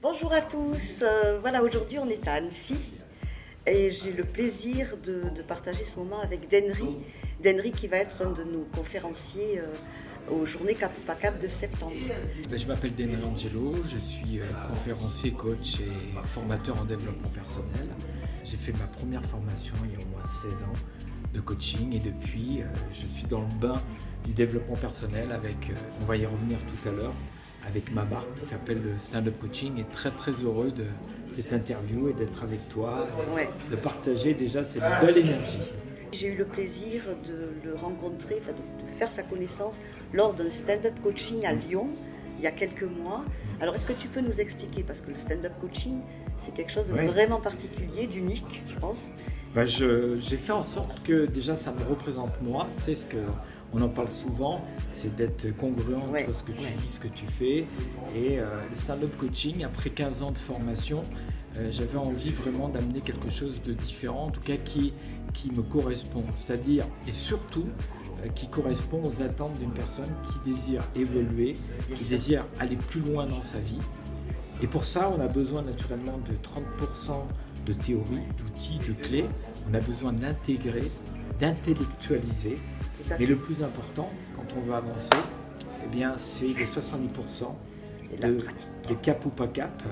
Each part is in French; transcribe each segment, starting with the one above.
Bonjour à tous, voilà aujourd'hui on est à Annecy et j'ai le plaisir de partager ce moment avec Denry qui va être un de nos conférenciers aux journées Cap ou pas Cap de septembre. Je m'appelle Denry Angelo, je suis conférencier, coach et formateur en développement personnel. J'ai fait ma première formation il y a au moins 16 ans de coaching et depuis je suis dans le bain du développement personnel avec, on va y revenir tout à l'heure, avec ma marque qui s'appelle le Stand-Up Coaching et très heureux de cette interview et d'être avec toi, de partager déjà cette belle énergie. J'ai eu le plaisir de le rencontrer, de faire sa connaissance lors d'un stand-up coaching à Lyon il y a quelques mois. Alors est-ce que tu peux nous expliquer, parce que le stand-up coaching c'est quelque chose de vraiment particulier, d'unique je pense. J'ai fait en sorte que déjà ça me représente moi, tu sais ce que... On en parle souvent, c'est d'être congruent entre ce que tu dis, ce que tu fais. Et le stand-up coaching, après 15 ans de formation, j'avais envie vraiment d'amener quelque chose de différent, en tout cas qui me correspond. C'est-à-dire, et surtout, qui correspond aux attentes d'une personne qui désire évoluer, qui désire aller plus loin dans sa vie. Et pour ça, on a besoin naturellement de 30% de théorie, d'outils, de clés. On a besoin d'intégrer, d'intellectualiser. Mais le plus important, quand on veut avancer, eh bien, c'est les 70% de cap ou pas cap.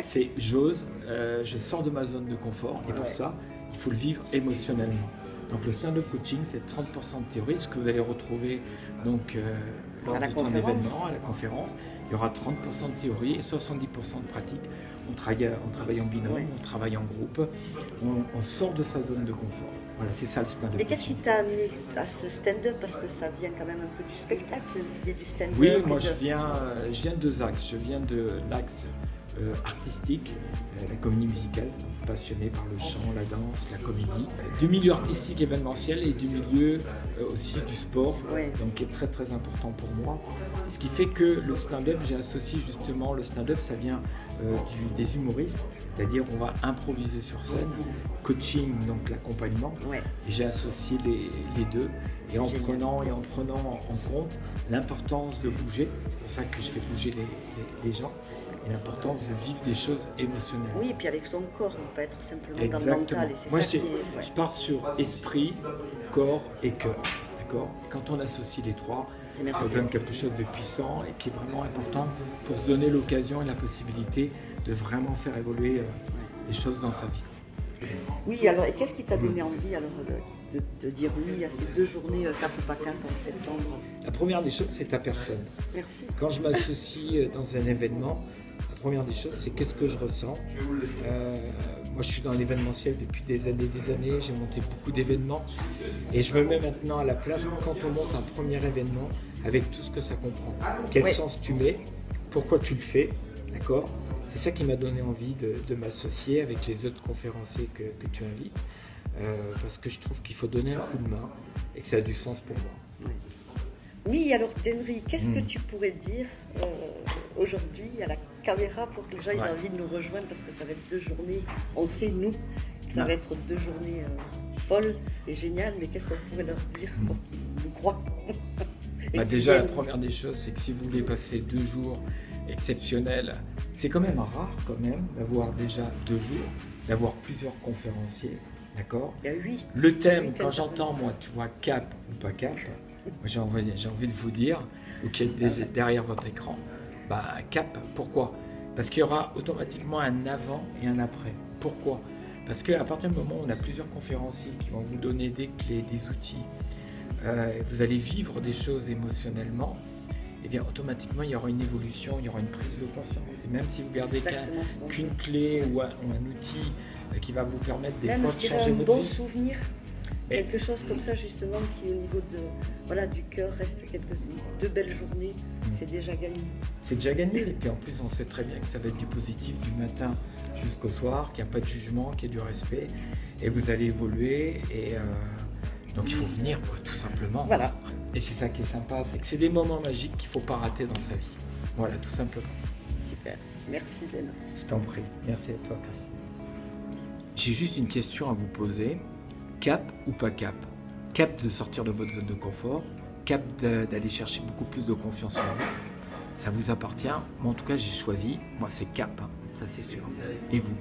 C'est j'ose, je sors de ma zone de confort et pour ça, il faut le vivre émotionnellement. Donc le stand-up coaching, c'est 30% de théorie, ce que vous allez retrouver donc, lors de ton événement, à la conférence. Il y aura 30% de théorie et 70% de pratique. On travaille en binôme, on travaille en groupe, on sort de sa zone de confort. Voilà, c'est ça le stand-up. Et qu'est-ce qui t'a amené à ce stand-up? Parce que ça vient quand même un peu du spectacle, l'idée du stand-up. Oui, moi je viens de deux axes. Je viens de l'axe artistique, la comédie musicale, passionné par le chant, la danse, la comédie, du milieu artistique événementiel et du milieu aussi du sport, donc qui est très important pour moi. Ce qui fait que le stand-up, j'ai associé justement le stand-up, ça vient des humoristes, c'est-à-dire on va improviser sur scène, coaching, donc l'accompagnement, et j'ai associé les deux, et en prenant en compte l'importance de bouger, c'est pour ça que je fais bouger les gens, et l'importance de vivre des choses émotionnelles. Oui, et puis avec son corps, on peut être simplement dans le mental. Et c'est moi, ça qui est... je pars sur esprit, corps et cœur. D'accord ? Quand on associe les trois, ça donne quelque chose de puissant et qui est vraiment important pour se donner l'occasion et la possibilité de vraiment faire évoluer les choses dans sa vie. Oui, alors, et qu'est-ce qui t'a donné envie alors, de dire oui à ces 2 journées Cap ou pas Cap en septembre? La première des choses, c'est ta personne. Merci. Quand je m'associe dans un événement, la première des choses, c'est qu'est-ce que je ressens. Moi, je suis dans l'événementiel depuis des années, j'ai monté beaucoup d'événements et je me mets maintenant à la place quand on monte un premier événement avec tout ce que ça comprend. Quel sens tu mets, pourquoi tu le fais, d'accord ? C'est ça qui m'a donné envie de m'associer avec les autres conférenciers que tu invites parce que je trouve qu'il faut donner un coup de main et que ça a du sens pour moi. Oui, alors Denry, qu'est-ce que tu pourrais dire aujourd'hui à la caméra pour que les gens aient envie de nous rejoindre, parce que ça va être 2 journées, on sait nous que ça va être 2 journées folles et géniales, mais qu'est-ce qu'on pourrait leur dire pour qu'ils nous croient? Déjà, la première des choses, c'est que si vous voulez passer 2 jours exceptionnels, c'est quand même rare d'avoir déjà 2 jours, d'avoir plusieurs conférenciers, d'accord ? Il y a 8. Le thème, quand j'entends, moi, tu vois, cap ou pas cap, j'ai envie de vous dire, ou qui êtes derrière votre écran, cap, pourquoi ? Parce qu'il y aura automatiquement un avant et un après. Pourquoi ? Parce qu'à partir du moment où on a plusieurs conférenciers qui vont vous donner des clés, des outils, vous allez vivre des choses émotionnellement, et bien automatiquement il y aura une évolution, il y aura une prise de conscience. Et même si vous gardez qu'une clé ou un outil qui va vous permettre des fois de changer votre vie. Un bon souvenir. Quelque chose comme ça justement qui au niveau du cœur reste 2 belles journées, c'est déjà gagné. C'est déjà gagné et puis en plus on sait très bien que ça va être du positif du matin jusqu'au soir, qu'il n'y a pas de jugement, qu'il y a du respect et vous allez évoluer et donc il faut venir tout simplement. Voilà. Et c'est ça qui est sympa, c'est que c'est des moments magiques qu'il ne faut pas rater dans sa vie. Voilà, tout simplement. Super, merci Ben. Je t'en prie, merci à toi Christine. J'ai juste une question à vous poser. Cap ou pas cap? Cap de sortir de votre zone de confort, cap d'aller chercher beaucoup plus de confiance en vous. Ça vous appartient. Moi en tout cas j'ai choisi, moi c'est cap. ça c'est sûr. Et vous?